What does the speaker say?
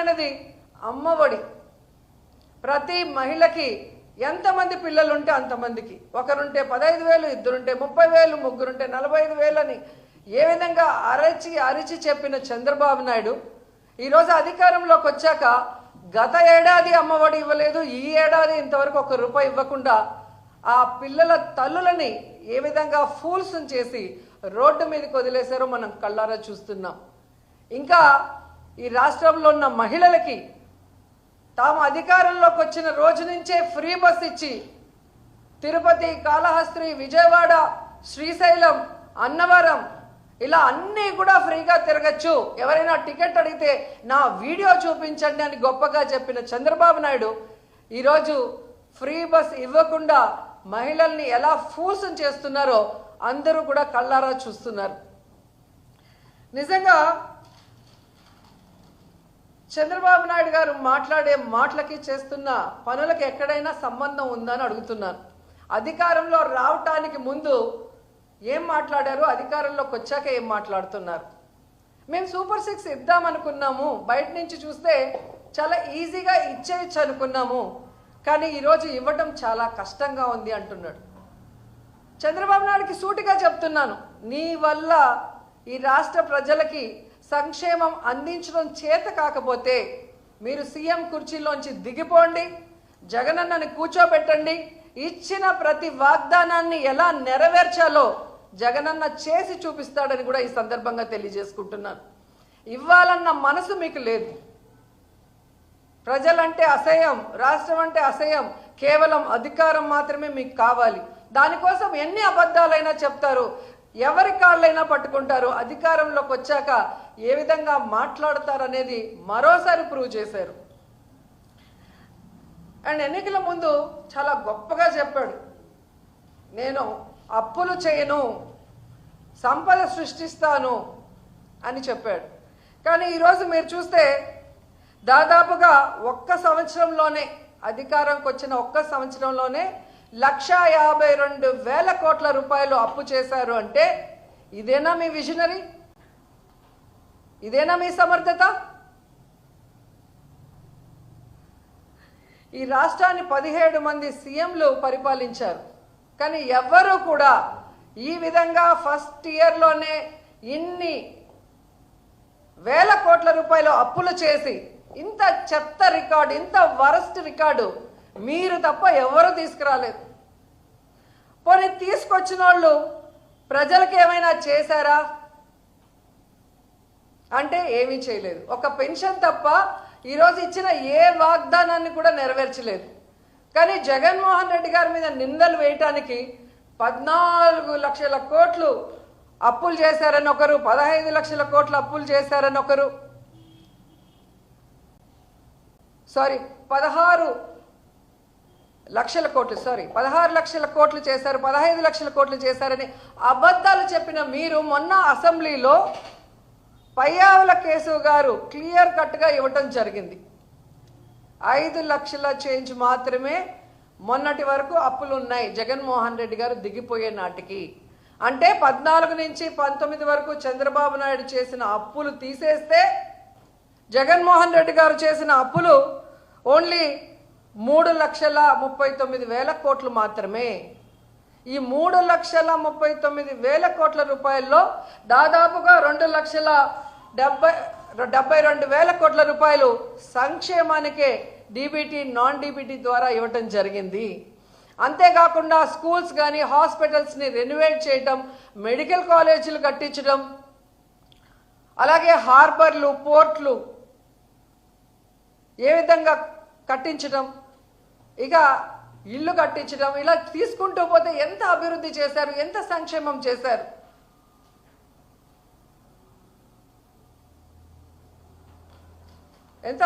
ముఖ్యమైనది అమ్మఒడి. ప్రతి మహిళకి ఎంతమంది పిల్లలు ఉంటే అంతమందికి, ఒకరుంటే 15,000, ఇద్దరుంటే 30,000, ముగ్గురుంటే 45,000 అని ఏ విధంగా అరిచి చెప్పిన చంద్రబాబు నాయుడు ఈరోజు అధికారంలోకి వచ్చాక గత ఏడాది అమ్మఒడి ఇవ్వలేదు, ఈ ఏడాది ఇంతవరకు ₹1 ఇవ్వకుండా ఆ పిల్లల తల్లులని ఏ విధంగా ఫూల్స్ చేసి రోడ్డు మీదకి వదిలేశారో మనం కళ్ళారా చూస్తున్నాం. ఇంకా ఈ రాష్ట్రంలో ఉన్న మహిళలకి తాము అధికారంలోకి వచ్చిన రోజు నుంచే ఫ్రీ బస్ ఇచ్చి తిరుపతి, కాళహస్తి, విజయవాడ, శ్రీశైలం, అన్నవరం ఇలా అన్నీ కూడా ఫ్రీగా తిరగచ్చు, ఎవరైనా టికెట్ అడిగితే నా వీడియో చూపించండి అని గొప్పగా చెప్పిన చంద్రబాబు నాయుడు ఈరోజు ఫ్రీ బస్ ఇవ్వకుండా మహిళల్ని ఎలా ఫోర్స్ చేస్తున్నారో అందరూ కూడా కళ్ళారా చూస్తున్నారు. నిజంగా చంద్రబాబు నాయుడు గారు మాట్లాడే మాటలకి చేస్తున్న పనులకి ఎక్కడైనా సంబంధం ఉందని అడుగుతున్నాను. అధికారంలో రావటానికి ముందు ఏం మాట్లాడారు, అధికారంలోకి వచ్చాక ఏం మాట్లాడుతున్నారు? మేము సూపర్ 6 ఇద్దామనుకున్నాము, బయట నుంచి చూస్తే చాలా ఈజీగా ఇచ్చేయచ్చు అనుకున్నాము, కానీ ఈరోజు ఇవ్వటం చాలా కష్టంగా ఉంది అంటున్నాడు. చంద్రబాబు నాయుడుకి సూటిగా చెప్తున్నాను, నీ వల్ల ఈ రాష్ట్ర ప్రజలకి సంక్షేమం అందించడం చేత కాకపోతే మీరు సీఎం కుర్చీలోంచి దిగిపోండి, జగనన్నని కూర్చోబెట్టండి, ఇచ్చిన ప్రతి వాగ్దానాన్ని ఎలా నెరవేర్చాలో జగనన్న చేసి చూపిస్తాడని కూడా ఈ సందర్భంగా తెలియజేసుకుంటున్నాను. ఇవ్వాలన్న మనసు మీకు లేదు, ప్రజలంటే అసహ్యం, రాష్ట్రం అంటే అసహ్యం, కేవలం అధికారం మాత్రమే మీకు కావాలి. దానికోసం ఎన్ని అబద్ధాలైనా చెప్తారు, ఎవరి కాళ్ళైనా పట్టుకుంటారు. అధికారంలోకి వచ్చాక ఏ విధంగా మాట్లాడతారనేది మరోసారి ప్రూవ్ చేశారు. అండ్ ఎన్నికల ముందు చాలా గొప్పగా చెప్పాడు, నేను అప్పులు చేయను, సంపద సృష్టిస్తాను అని చెప్పాడు. కానీ ఈరోజు మీరు చూస్తే దాదాపుగా ఒక్క సంవత్సరంలోనే, అధికారంకి వచ్చిన ఒక్క సంవత్సరంలోనే 1,52,000 కోట్ల రూపాయలు అప్పు చేశారు. అంటే ఇదేనా మీ విజనరీ? ఇదేనా మీ సమర్థత? ఈ రాష్ట్రాన్ని 17 మంది సీఎంలు పరిపాలించారు, కానీ ఎవ్వరూ కూడా ఈ విధంగా ఫస్ట్ ఇయర్లోనే ఇన్ని వేల కోట్ల రూపాయలు అప్పులు చేసి ఇంత చెత్త రికార్డు, ఇంత వరస్ట్ రికార్డు మీరు తప్ప ఎవరు తీసుకురాలేదు. పోనీ తీసుకొచ్చిన వాళ్ళు ప్రజలకు ఏమైనా చేశారా అంటే ఏమీ చేయలేదు. ఒక పెన్షన్ తప్ప ఈరోజు ఇచ్చిన ఏ వాగ్దానాన్ని కూడా నెరవేర్చలేదు. కానీ జగన్మోహన్ రెడ్డి గారి మీద నిందలు వేయటానికి 14 లక్షల కోట్లు అప్పులు చేశారని ఒకరు, 15 లక్షల కోట్ల అప్పులు చేశారని ఒకరు, 16 లక్షల కోట్లు చేశారు, 15 లక్షల కోట్లు చేశారని అబద్ధాలు చెప్పిన మీరు మొన్న అసెంబ్లీలో పయ్యావుల కేశవ్ గారు క్లియర్ కట్గా ఇవ్వటం జరిగింది. 5 లక్షల చేంజ్ మాత్రమే మొన్నటి వరకు అప్పులు ఉన్నాయి జగన్మోహన్ రెడ్డి గారు దిగిపోయే నాటికి. అంటే 14 నుంచి 19 వరకు చంద్రబాబు నాయుడు చేసిన అప్పులు తీసేస్తే జగన్మోహన్ రెడ్డి గారు చేసిన అప్పులు ఓన్లీ 3,39,000 కోట్లు మాత్రమే. ఈ 3,39,000 కోట్ల రూపాయల్లో దాదాపుగా 2,72,000 కోట్ల రూపాయలు సంక్షేమానికే డీబీటీ, నాన్ డీబీటీ ద్వారా ఇవ్వటం జరిగింది. అంతేకాకుండా స్కూల్స్ కానీ హాస్పిటల్స్ని రెనోవేట్ చేయటం, మెడికల్ కాలేజీలు కట్టించడం, అలాగే హార్బర్లు, పోర్ట్లు ఏ విధంగా కట్టించడం, ఇక ఇల్లు కట్టించడం, ఇలా తీసుకుంటూ పోతే ఎంత అభివృద్ధి చేశారు, ఎంత సంక్షేమం చేశారు.